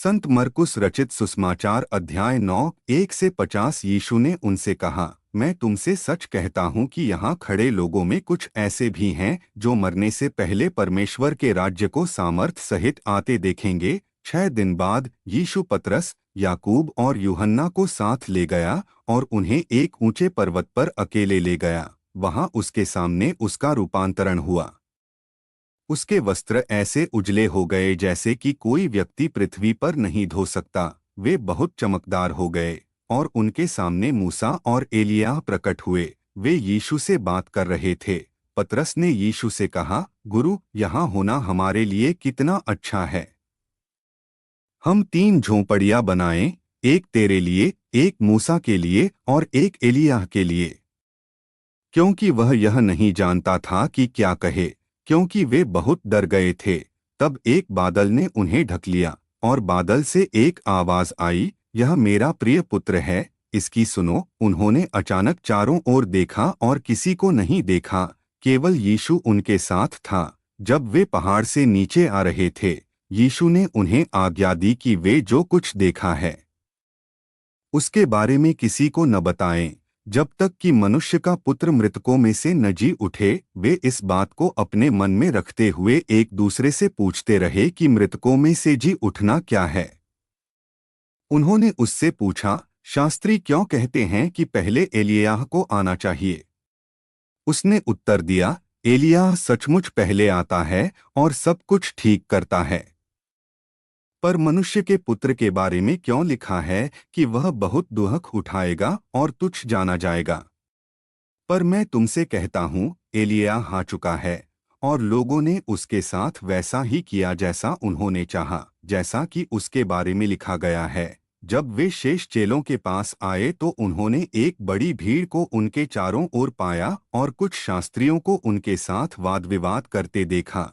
संत मरकुस रचित सुसमाचार अध्याय 9 1 से 50। यीशु ने उनसे कहा, मैं तुमसे सच कहता हूँ कि यहाँ खड़े लोगों में कुछ ऐसे भी हैं जो मरने से पहले परमेश्वर के राज्य को सामर्थ सहित आते देखेंगे। 6 दिन बाद यीशु पतरस, याकूब और यूहन्ना को साथ ले गया और उन्हें एक ऊंचे पर्वत पर अकेले ले गया। वहां उसके सामने उसका रूपांतरण हुआ। उसके वस्त्र ऐसे उजले हो गए जैसे कि कोई व्यक्ति पृथ्वी पर नहीं धो सकता। वे बहुत चमकदार हो गए और उनके सामने मूसा और एलिय्याह प्रकट हुए। वे यीशु से बात कर रहे थे। पतरस ने यीशु से कहा, गुरु, यहाँ होना हमारे लिए कितना अच्छा है। हम 3 झोंपड़ियां बनाएं, एक तेरे लिए, एक मूसा के लिए और एक एलिय्याह के लिए। क्योंकि वह यह नहीं जानता था कि क्या कहे, क्योंकि वे बहुत डर गए थे। तब एक बादल ने उन्हें ढक लिया और बादल से एक आवाज आई, यह मेरा प्रिय पुत्र है, इसकी सुनो। उन्होंने अचानक चारों ओर देखा और किसी को नहीं देखा, केवल यीशु उनके साथ था। जब वे पहाड़ से नीचे आ रहे थे, यीशु ने उन्हें आज्ञा दी कि वे जो कुछ देखा है उसके बारे में किसी को न बताएं, जब तक कि मनुष्य का पुत्र मृतकों में से न जी उठे। वे इस बात को अपने मन में रखते हुए एक दूसरे से पूछते रहे कि मृतकों में से जी उठना क्या है। उन्होंने उससे पूछा, शास्त्री क्यों कहते हैं कि पहले एलिय्याह को आना चाहिए? उसने उत्तर दिया, एलिय्याह सचमुच पहले आता है और सब कुछ ठीक करता है। पर मनुष्य के पुत्र के बारे में क्यों लिखा है कि वह बहुत दुख उठाएगा और तुच्छ जाना जाएगा? पर मैं तुमसे कहता हूँ, एलिय्याह आ चुका है और लोगों ने उसके साथ वैसा ही किया जैसा उन्होंने चाहा, जैसा कि उसके बारे में लिखा गया है। जब वे शेष चेलों के पास आए तो उन्होंने एक बड़ी भीड़ को उनके चारों ओर पाया और कुछ शास्त्रियों को उनके साथ वाद विवाद करते देखा।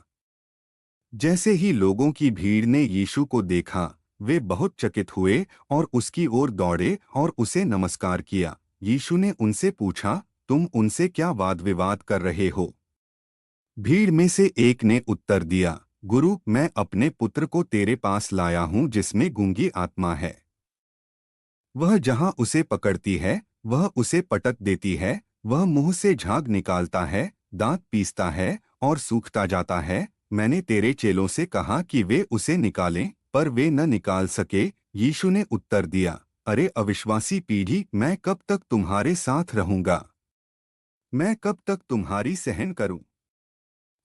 जैसे ही लोगों की भीड़ ने यीशु को देखा, वे बहुत चकित हुए और उसकी ओर दौड़े और उसे नमस्कार किया। यीशु ने उनसे पूछा, तुम उनसे क्या वाद विवाद कर रहे हो? भीड़ में से एक ने उत्तर दिया, गुरु, मैं अपने पुत्र को तेरे पास लाया हूँ जिसमें गूंगी आत्मा है। वह जहाँ उसे पकड़ती है वह उसे पटक देती है। वह मुंह से झाग निकालता है, दांत पीसता है और सूखता जाता है। मैंने तेरे चेलों से कहा कि वे उसे निकालें, पर वे न निकाल सके। यीशु ने उत्तर दिया, अरे अविश्वासी पीढ़ी, मैं कब तक तुम्हारे साथ रहूंगा? मैं कब तक तुम्हारी सहन करूं?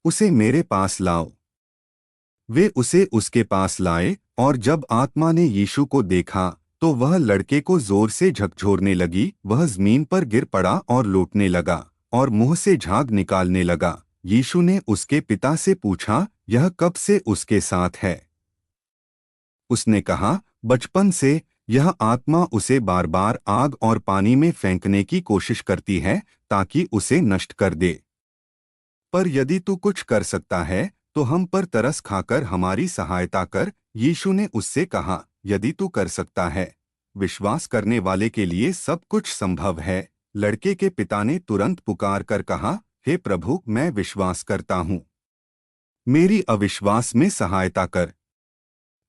उसे मेरे पास लाओ। वे उसे उसके पास लाए और जब आत्मा ने यीशु को देखा तो वह लड़के को जोर से झकझोरने लगी। वह जमीन पर गिर पड़ा और लौटने लगा और मुंह से झाग निकालने लगा। यीशु ने उसके पिता से पूछा, यह कब से उसके साथ है? उसने कहा, बचपन से। यह आत्मा उसे बार बार आग और पानी में फेंकने की कोशिश करती है ताकि उसे नष्ट कर दे। पर यदि तू कुछ कर सकता है तो हम पर तरस खाकर हमारी सहायता कर। यीशु ने उससे कहा, यदि तू कर सकता है, विश्वास करने वाले के लिए सब कुछ संभव है। लड़के के पिता ने तुरंत पुकार कर कहा, हे प्रभु, मैं विश्वास करता हूँ, मेरी अविश्वास में सहायता कर।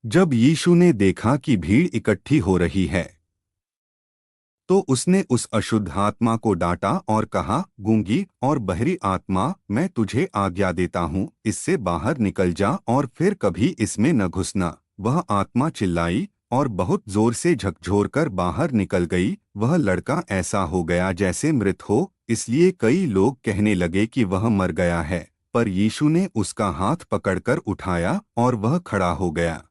जब यीशु ने देखा कि भीड़ इकट्ठी हो रही है तो उसने उस अशुद्ध आत्मा को डांटा और कहा, गूंगी और बहरी आत्मा, मैं तुझे आज्ञा देता हूँ, इससे बाहर निकल जा और फिर कभी इसमें न घुसना। वह आत्मा चिल्लाई और बहुत जोर से झकझोरकर बाहर निकल गई। वह लड़का ऐसा हो गया जैसे मृत हो, इसलिए कई लोग कहने लगे कि वह मर गया है। पर यीशु ने उसका हाथ पकड़कर उठाया और वह खड़ा हो गया।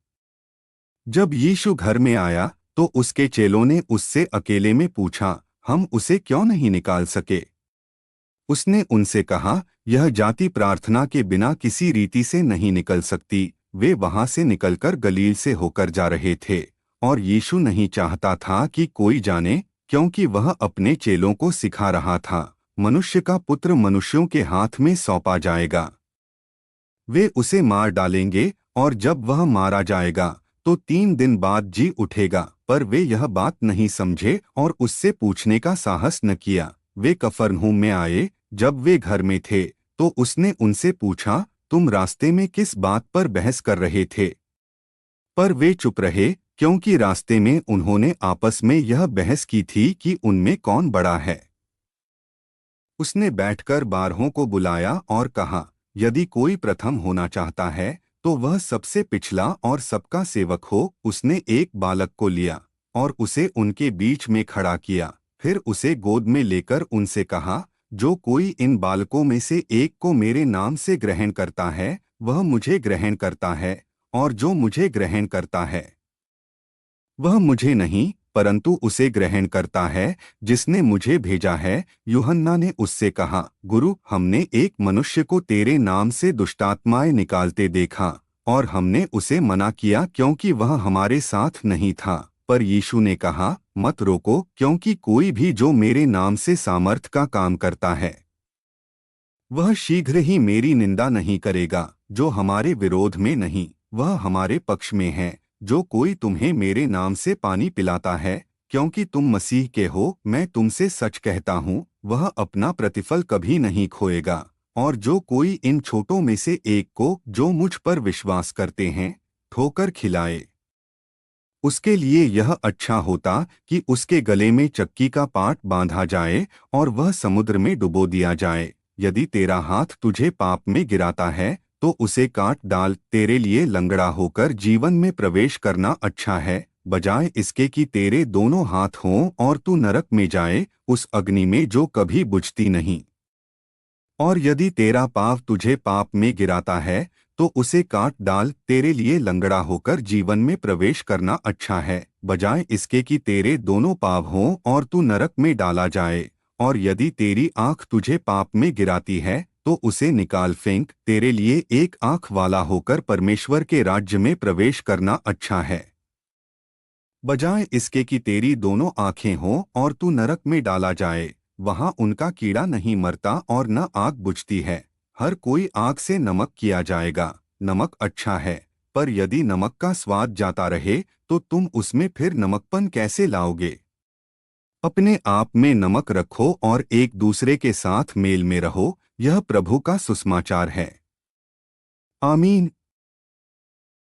जब यीशु घर में आया तो उसके चेलों ने उससे अकेले में पूछा, हम उसे क्यों नहीं निकाल सके? उसने उनसे कहा, यह जाति प्रार्थना के बिना किसी रीति से नहीं निकल सकती। वे वहां से निकलकर गलील से होकर जा रहे थे और यीशु नहीं चाहता था कि कोई जाने, क्योंकि वह अपने चेलों को सिखा रहा था, मनुष्य का पुत्र मनुष्यों के हाथ में सौंपा जाएगा। वे उसे मार डालेंगे और जब वह मारा जाएगा तो 3 दिन बाद जी उठेगा। पर वे यह बात नहीं समझे और उससे पूछने का साहस न किया। वे कफरनहूम में आए। जब वे घर में थे तो उसने उनसे पूछा, तुम रास्ते में किस बात पर बहस कर रहे थे? पर वे चुप रहे, क्योंकि रास्ते में उन्होंने आपस में यह बहस की थी कि उनमें कौन बड़ा है। उसने बैठकर बारहों को बुलाया और कहा, यदि कोई प्रथम होना चाहता है तो वह सबसे पिछला और सबका सेवक हो। उसने एक बालक को लिया और उसे उनके बीच में खड़ा किया, फिर उसे गोद में लेकर उनसे कहा, जो कोई इन बालकों में से एक को मेरे नाम से ग्रहण करता है वह मुझे ग्रहण करता है, और जो मुझे ग्रहण करता है वह मुझे नहीं परंतु उसे ग्रहण करता है जिसने मुझे भेजा है। यूहन्ना ने उससे कहा, गुरु, हमने एक मनुष्य को तेरे नाम से दुष्टात्माएं निकालते देखा और हमने उसे मना किया क्योंकि वह हमारे साथ नहीं था। पर यीशु ने कहा, मत रोको, क्योंकि कोई भी जो मेरे नाम से सामर्थ का काम करता है वह शीघ्र ही मेरी निंदा नहीं करेगा। जो हमारे विरोध में नहीं वह हमारे पक्ष में है। जो कोई तुम्हें मेरे नाम से पानी पिलाता है क्योंकि तुम मसीह के हो, मैं तुमसे सच कहता हूँ, वह अपना प्रतिफल कभी नहीं खोएगा। और जो कोई इन छोटों में से एक को, जो मुझ पर विश्वास करते हैं, ठोकर खिलाए, उसके लिए यह अच्छा होता कि उसके गले में चक्की का पाट बांधा जाए और वह समुद्र में डुबो दिया जाए। यदि तेरा हाथ तुझे पाप में गिराता है तो उसे काट डाल। तेरे लिए लंगड़ा होकर जीवन में प्रवेश करना अच्छा है, बजाय इसके कि तेरे दोनों हाथ हों और तू नरक में जाए, उस अग्नि में जो कभी बुझती नहीं। और यदि तेरा पाँव तुझे पाप में गिराता है तो उसे काट डाल। तेरे लिए लंगड़ा होकर जीवन में प्रवेश करना अच्छा है, बजाय इसके कि तेरे दोनों पाँव हों और तू नरक में डाला जाए। और यदि तेरी आँख तुझे पाप में गिराती है तो उसे निकाल फेंक। तेरे लिए एक आँख वाला होकर परमेश्वर के राज्य में प्रवेश करना अच्छा है, बजाय इसके कि तेरी दोनों आँखें हों और तू नरक में डाला जाए। वहाँ उनका कीड़ा नहीं मरता और न आग बुझती है। हर कोई आग से नमक किया जाएगा। नमक अच्छा है, पर यदि नमक का स्वाद जाता रहे तो तुम उसमें फिर नमकपन कैसे लाओगे। अपने आप में नमक रखो और एक दूसरे के साथ मेल में रहो। यह प्रभु का सुसमाचार है। आमीन।